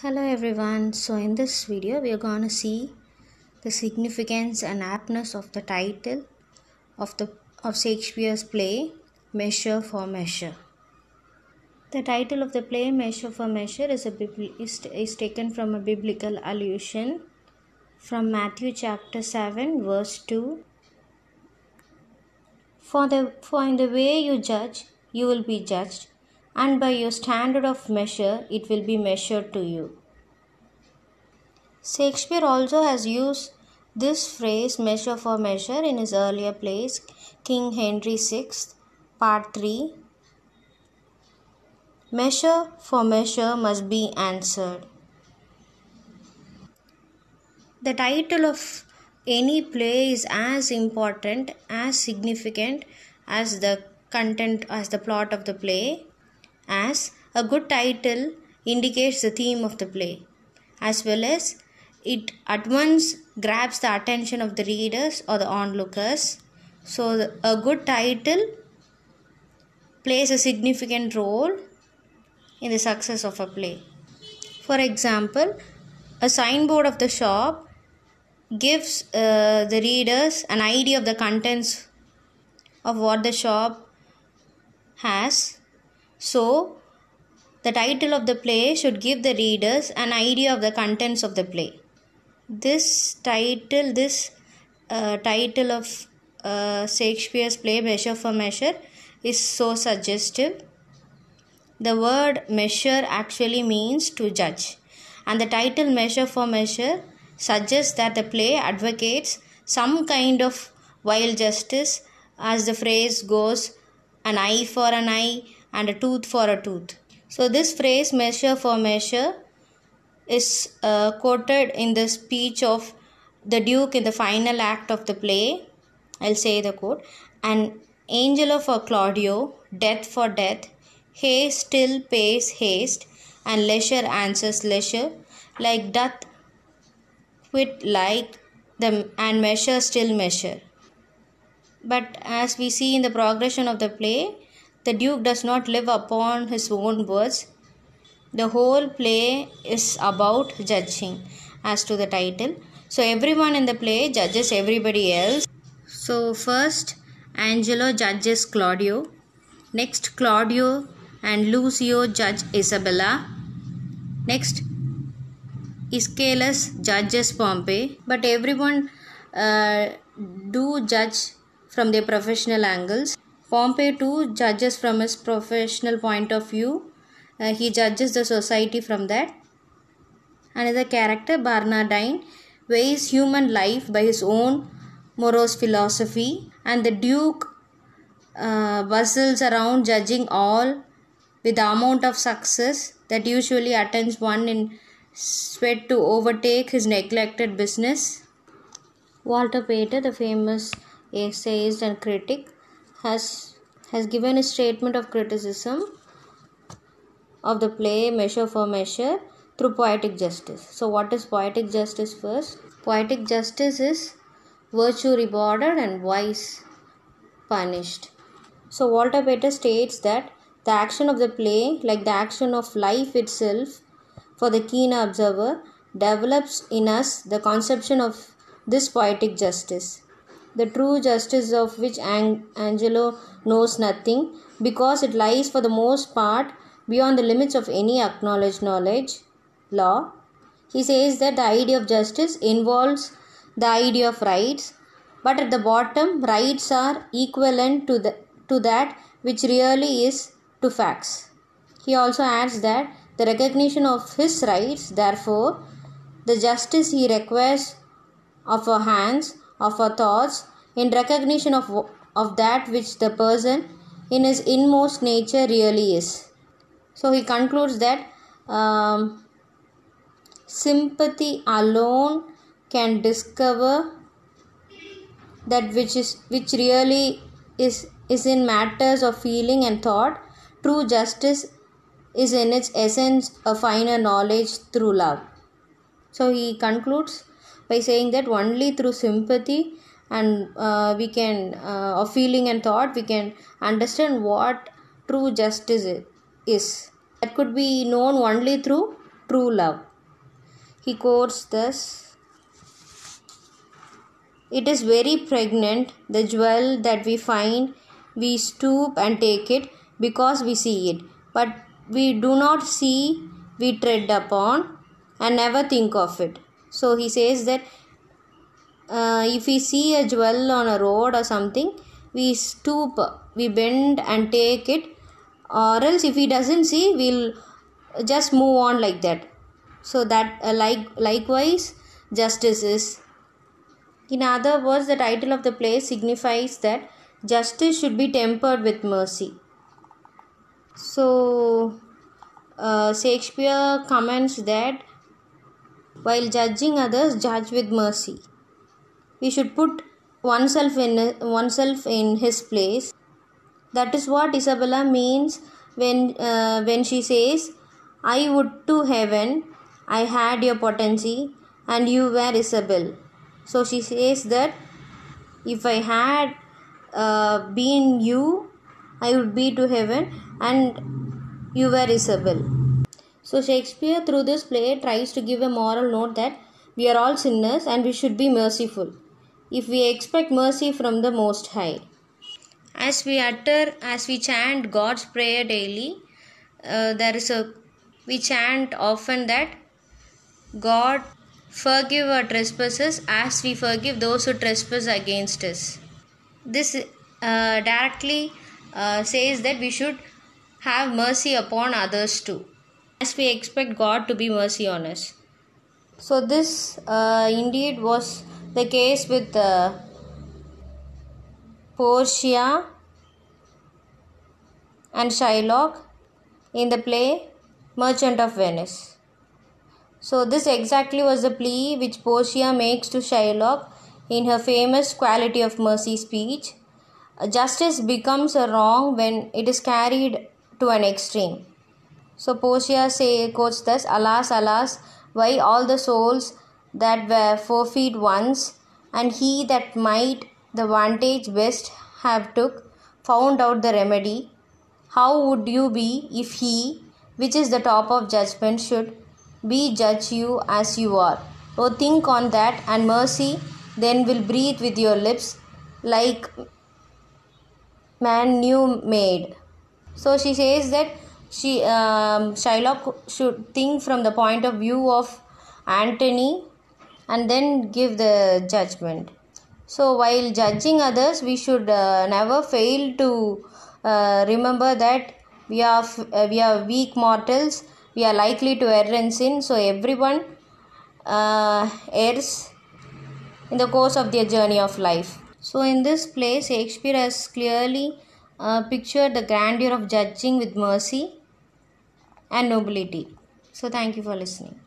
Hello everyone. So in this video we are going to see the significance and aptness of the title of Shakespeare's play Measure for Measure. The title of the play Measure for Measure is taken from a biblical allusion from Matthew chapter 7 verse 2. For in the way you judge you will be judged, and by your standard of measure it will be measured to you. Shakespeare also has used this phrase measure for measure in his earlier plays King Henry VI, Part 3. Measure for measure must be answered. The title of any play is as important, as significant as the content, as the plot of the play, as a good title indicates the theme of the play, as well as it at once grabs the attention of the readers or the onlookers. So a good title plays a significant role in the success of a play. For example, a signboard of the shop gives the readers an idea of the contents of what the shop has. So the title of the play should give the readers an idea of the contents of the play. This title of Shakespeare's play Measure for Measure is so suggestive. The word measure actually means to judge, and the title Measure for Measure suggests that the play advocates some kind of vile justice, as the phrase goes, an eye for an eye and a tooth for a tooth. So this phrase Measure for Measure is quoted in the speech of the Duke in the final act of the play. I'll say the quote. An angel for Claudio, death for death, haste still pays haste, and leisure answers leisure, like doth quit like the and measure still measure. But as we see in the progression of the play, the Duke does not live upon his own words. The whole play is about judging, as to the title. So everyone in the play judges everybody else. So first Angelo judges Claudio. Next Claudio and Lucio judge Isabella. Next Aeschylus judges Pompey. But everyone do judge from their professional angles. Pompey too judges from his professional point of view. He judges the society from that. Another character, Barnardine, weighs human life by his own morose philosophy, and the Duke bustles around judging all with the amount of success that usually attends one in sweat to overtake his neglected business. Walter Pater, the famous essayist and critic, has given a statement of criticism of the play Measure for Measure through poetic justice. So what is poetic justice first? Poetic justice is virtue rewarded and vice punished. So Walter Pater states that the action of the play, like the action of life itself for the keen observer, develops in us the conception of this poetic justice, the true justice of which Angelo knows nothing, because it lies for the most part beyond the limits of any acknowledged law. He says that the idea of justice involves the idea of rights, but at the bottom, rights are equivalent to that which really is to facts. He also adds that the recognition of his rights, therefore, the justice he requires of our hands, of our thoughts, in recognition of that which the person in his inmost nature really is. So he concludes that sympathy alone can discover that which really is in matters of feeling and thought. True justice is in its essence a finer knowledge through love. So he concludes by saying that only through sympathy and we can of feeling and thought we can understand what true justice is. That could be known only through true love. he quotes this: "It is very pregnant, the jewel that we find, we stoop and take it because we see it, but we do not see, we tread upon and never think of it." So he says that if we see a jewel on a road or something, we stoop, we bend and take it, or else if he doesn't see, we'll just move on like that. So that likewise justice is. In other words, the title of the play signifies that justice should be tempered with mercy. So Shakespeare comments that while judging others, judge with mercy. We should put oneself in his place. That is what Isabella means when she says, "I would to heaven I had your potency and you were Isabel." So she says that if I had been you, I would be to heaven and you were Isabel. So Shakespeare through this play tries to give a moral note that we are all sinners and we should be merciful if we expect mercy from the Most High. As we chant God's prayer daily, we chant often that God forgive our trespasses as we forgive those who trespass against us. This directly says that we should have mercy upon others too, as we expect God to be mercy on us. So this indeed was the case with Portia and Shylock in the play Merchant of Venice. So this exactly was the plea which Portia makes to Shylock in her famous Quality of Mercy speech. Justice becomes a wrong when it is carried to an extreme. So Portia quotes thus: "Alas, alas, why all the souls that were forfeit once, and he that might the vantage best have took, found out the remedy. How would you be if he, which is the top of judgment, should be judge you as you are? Oh, think on that, and mercy then will breathe with your lips like man new made." So she says that Shylock should think from the point of view of Antony and then give the judgment. So while judging others, we should never fail to remember that we are weak mortals. We are likely to err and sin. So everyone errs in the course of their journey of life. So in this play, Shakespeare has clearly pictured the grandeur of judging with mercy and nobility. So thank you for listening.